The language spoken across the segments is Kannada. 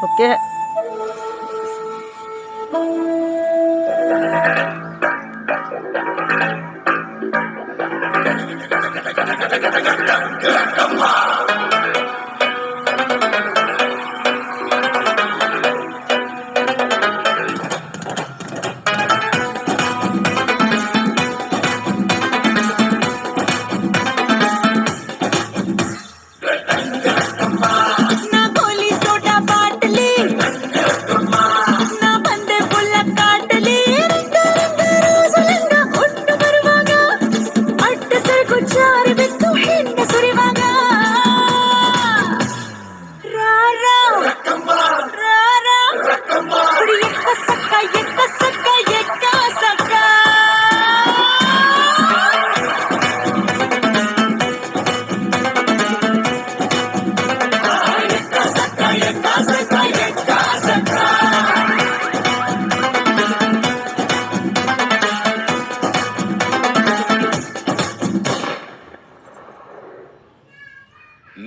ಓಕೆ.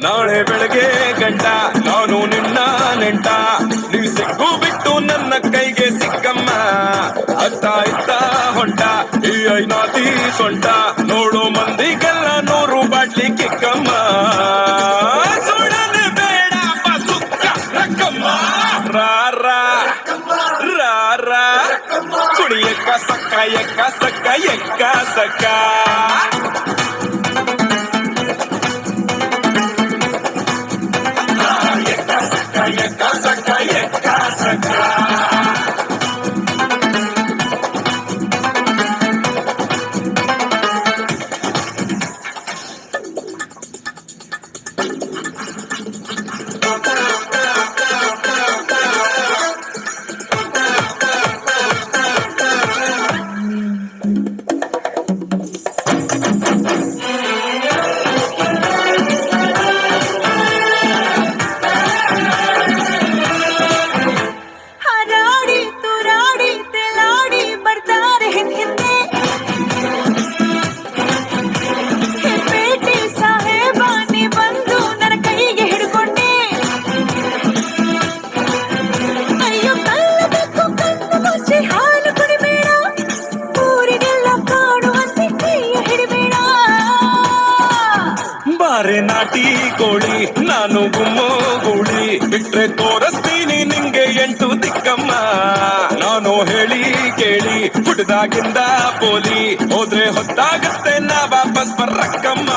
ನಾಳೆ ಬೆಳಗ್ಗೆ ಗಂಟ ನಾನು ನಿನ್ನ ನೆಂಟ, ನೀವ್ ಸಿಕ್ಕು ಬಿಟ್ಟು ನನ್ನ ಕೈಗೆ ಸಿಕ್ಕಮ್ಮ. ಅತ್ತ ಇತ್ತ ಹೊಂಟ ಈ ಐನಾತಿ ಸೊಂಟ, ನೋಡು ಮಂದಿಗೆಲ್ಲ 100 ಬಾಟ್ಲಿ ಕಿಕ್ಕಮ್ಮ. ಸುಡನೆ ಬೇಡ ಸುಕ್ಕ ರಕ್ಕಮ್ಮ, ರಾರ ರಾರ ಕುಡಿ ಎಕ್ಕ ಸಕ್ಕ ಎಕ್ಕ ಸಕ್ಕ ಎಕ್ಕ ಸಕ್ಕ. ಬಾರೆ ನಾಟಿ ಕೋಳಿ ನಾನು ಗುಮ್ಮೋ ಗೂಳಿ, ಬಿಟ್ರೆ ತೋರಿಸ್ತೀನಿ ನಿಂಗೆ 8 ದಿಕ್ಕಮ್ಮ. ನಾನು ಹೇಳಿ ಕೇಳಿ ಹುಡ್ದಾಗಿಂದ ಪೋಲಿ, ಹೋದ್ರೆ ಹೊತ್ತಾಗತ್ತೆ ನಾ ವಾಪಸ್ ಬರಕ್ಕಮ್ಮ.